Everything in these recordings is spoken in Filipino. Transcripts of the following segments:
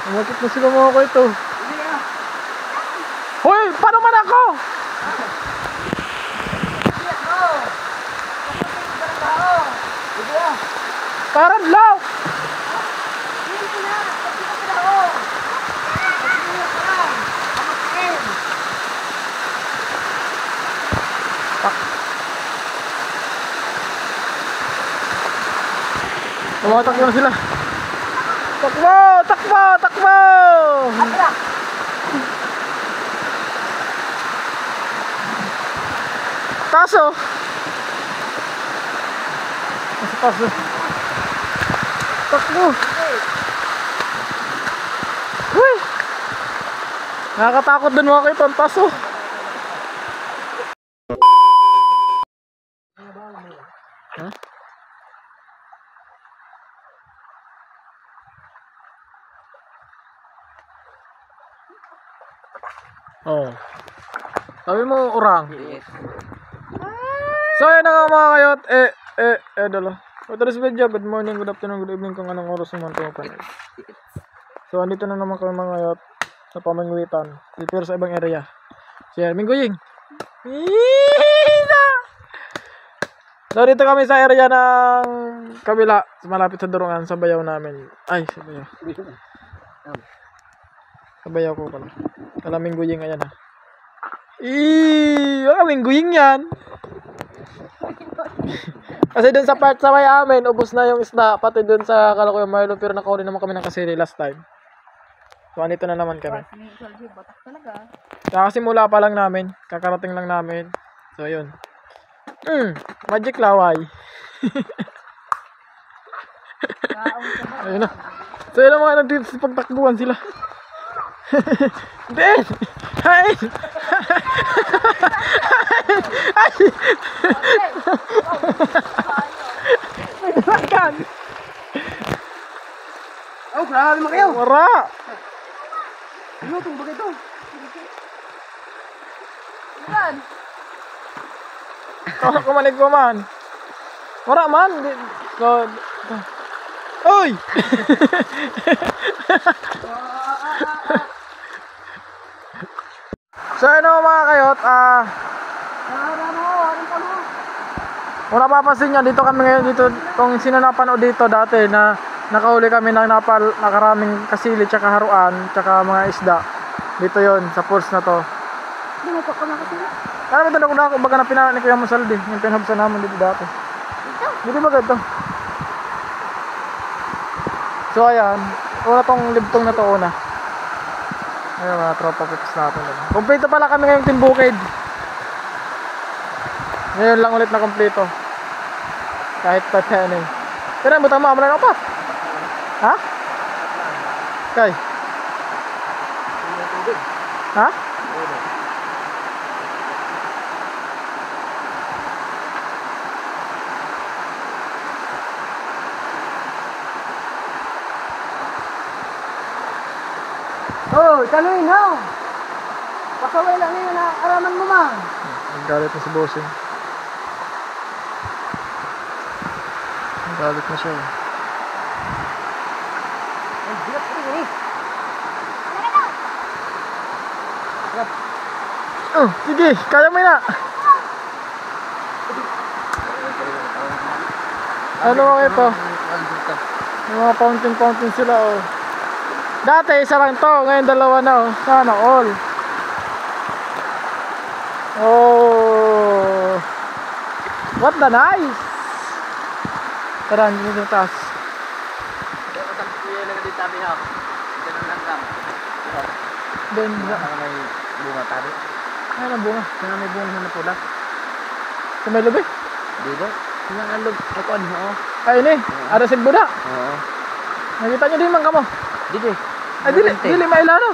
Umakit na sila mga ko ito. Hoy, paano man ako? Parang law. Tumatakbo na sila. Takbo! Takbo! Takbo! Taso! Taso! Takbo! Uy! Nakakatakot din mga kayo, taso! Huh? Oh. Sabi mo orang. Yes. So ayun na nga mga kayot. Dala. Others video. Good morning, good afternoon, good evening kung anong oras naman ito pa. So andito na naman kami mga kayot sa pamangwitan. Dito sa ibang area. Siya, Mingoying. So dito kami sa area ng kabila. Malapit sa Durungan. Sa bayaw namin. Ay, sa bayaw. Sa bayaw ko pala. Kalaming guying ayan ha. Kalaming guying yan. Kasi dun sa part sa may amin, ubos na yung isda. Pati dun sa Kalakuya Marlo. Pero nakahuli naman kami ng kasili last time. So andito na naman kami. Kakasimula pa lang namin. Kakarating lang namin. So yun. Magic laway. Ayun na. So yun ang mga nandito sa pagtakbuhan sila. Ben! Ay! Ay! May dalagan! Oh, grabe mo kayo! Wara! Ano itong bagay ito? Yan! Kumalig ko man! Wara man! Oy! So ano mga kayot, wala papansin nyo, dito kami ngayon dito, kung sino napanood dito dati na nakahuli kami ng nakaraming kasili tsaka haruan tsaka mga isda. Dito yon sa pools na to. Dumutok ko na kasili? Alam mo na ako, baga na pinanik ko yung masaldi, yung pinhabsan namin dito dati. Dito ba ganito? So ayan, una tong libtong na to una. Ayan mga tropa pips natin. Kompleto pala kami ngayong Team Bukid. Ngayon lang ulit na kompleto. Kahit pa siya ano eh. Pero butang mo, amalan ako pa. Ha? Kay? Ha? Oh, taluin ha. Pasaway lang yun na araman mo man. Nagalit na si Bossing. Nagalit na siya. Ang bigat rin eh. Oh, sige, kaya mo na. Ano mga ito? May mga fountain sila oh. Dati isa lang to, ngayon dalawa na oh. Sana all. Oh. What the nice. Tara, hindi dito taas. Then, may bunga tabi. ay na bunga. Kaya may bunga na pula. Sa may lubi? Dito? Yung alog. Ako ano? Ay ini, ada si Buda. Oo. Nakita nyo din man kamo. Dito. Ay dili mailano.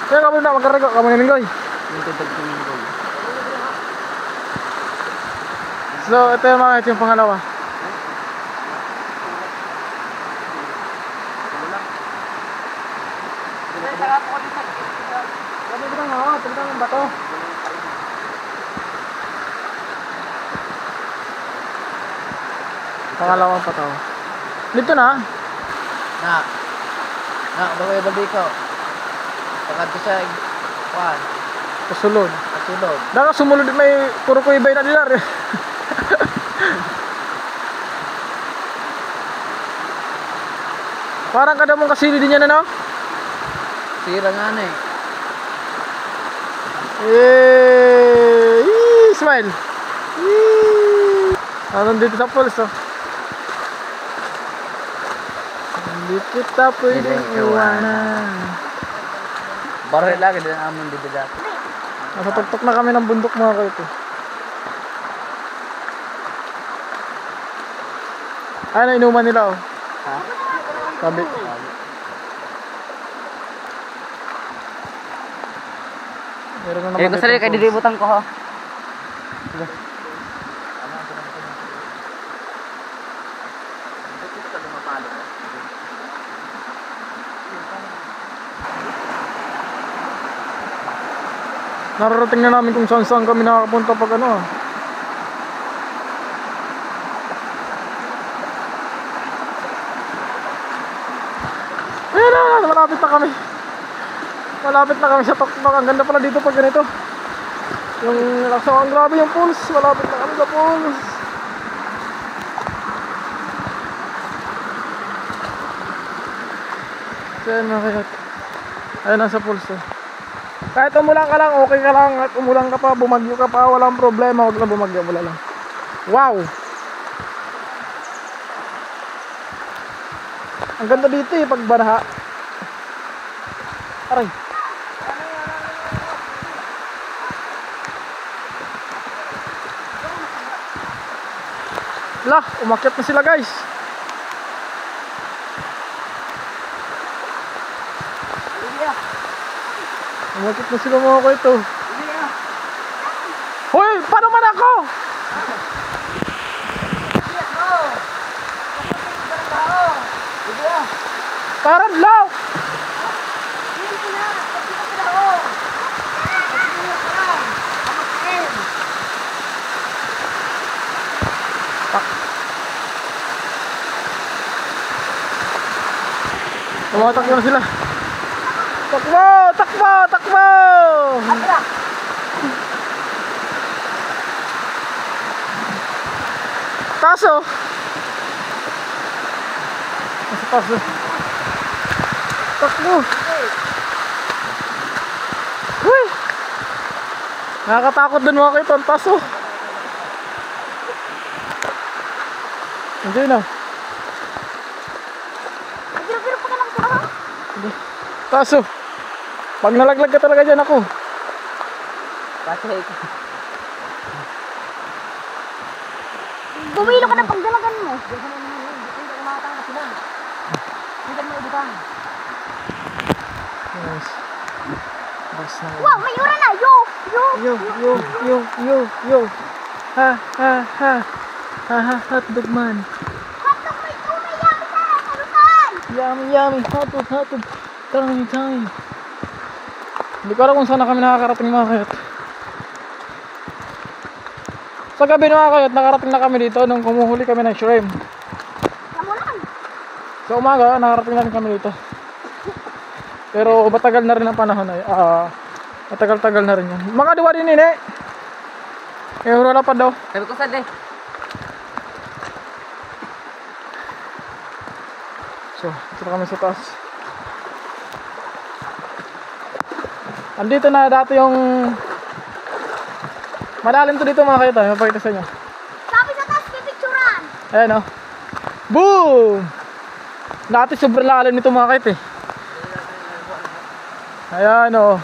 Kaya kamo na magkarego, kamo ni Minggoy. Yung tagtuminggoy. So, ito yung mga yung pangalawa. Tignan ng bato. Pangalawang pato. Dito na. Na. Na, bagay baldi ko. Pagkat ko siya, kuhan, Kasulod. kasulod. Daka sumulod may puro ko ibay na dilar. Parang kada mong kasili din yan ano? Sira nga na eh. Smile. Nandito sa pulso. Hindi kita pwedeng iwanan. Baril lagi din ang amon dito dati. Nasa tuktok na kami ng bundok mga kaito. Ay, na inuman nila oh. Ha? Sabi. Meron na naman Eh, gusto rin kay dilibutan ko ha. Nararating na namin kung saan saan kami nakakapunta pag ano. Ayan na, malapit na kami. Malapit na kami sa tuktok. Ang ganda pala dito pag ganito. Yung ang grabe yung pulse. Malapit na kami sa pulse. Ayan na kaya. Ayan na sa pulse. Kahit umulan ka lang, okay ka lang. At umulan ka pa, bumagyo ka pa, walang problema. Huwag lang bumagyo, wala lang. Wow! Ang ganda dito eh, pag banaha. Aray. Lah, umakyat na sila guys. Umakyat na sila mga ko ito. Hoy, paano man ako? Parang law. Tumatakbo na sila. Takbo! Takbo! Takbo! Taso! Nasa taso. Takbo! Uy! Nakakatakot din mga kayo. Ang taso. Hindi na. Taso. Pag nalaglag ka talaga dyan ako. Patrick. Bumilo ka na pag dalagan mo. Yes. Bas na. Wow, may ura na. Yo! Yo! Yo. Ha. Hotdog man. Hotdog may tunay yami na. Salutan! Yummy. Hotdog. Tami. Hindi ko alam kung saan na kami nakakarating mga kayot. Sa gabi mga kayot, nakarating na kami dito nung kumuhuli kami ng shrimp. Kamulan. Sa umaga, nakarating na rin kami dito. Pero matagal na rin ang panahon ay. Matagal-tagal na rin yan. Mga diwa din ini. Eh, hurala pa daw. Sabi ko saan eh. So, dito kami sa taas. Andito na dati yung malalim to dito mga kayo tayo. Mapakita sa inyo. Sabi sa taas, pipicturan. Ayan o. Boom! Dati sobrang lalim nito mga kayo eh. Ayan o.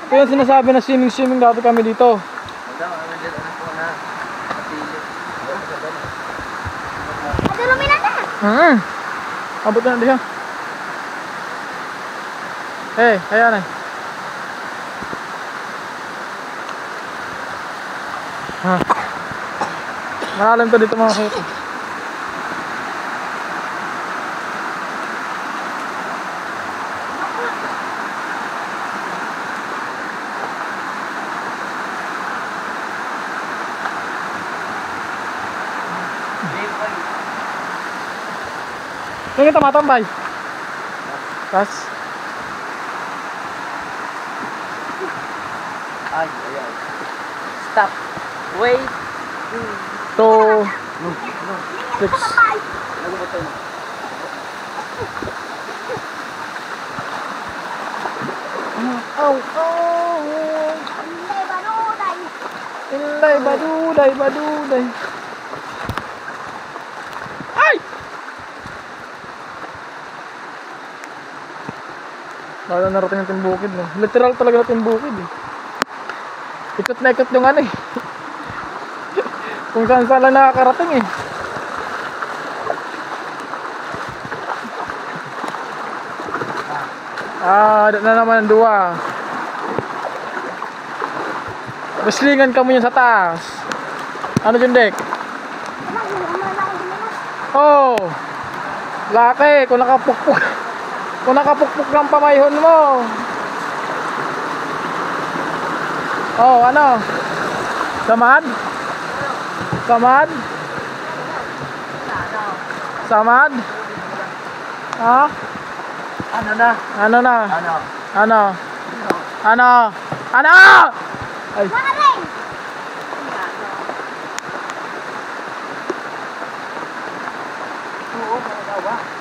Ito yung sinasabi na swimming dati kami dito. Naduluminan na. Abot na diyan. Ayan eh. Malalim to dito mga kayo. Hindi kita matambay. Tas. Ay, ay, ay. Stop. Wait. To No, no. 6. Lago ba tayo? Oh, oh. Hindi ba nunay? Inlay baduday, baduday. Ay! Bala narating natin bukid, no? Literal talaga natin bukid, eh. Ikot na ikot yung ano, eh. Kung saan saan lang nakakarating, eh. Doon na naman ang duwa. Baslingan ka mo yan sa taas. Ano yun, Dek? Oh! Laki! Kung nakapukpuk. Kung nakapukpuk ng pamayhon mo. Oh, ano? Samad? Samad? Samad? Ha? Ano na? Ano na? Ano? Ano? Ano? Ano? Ay. Makaring! Oo, mga dawa.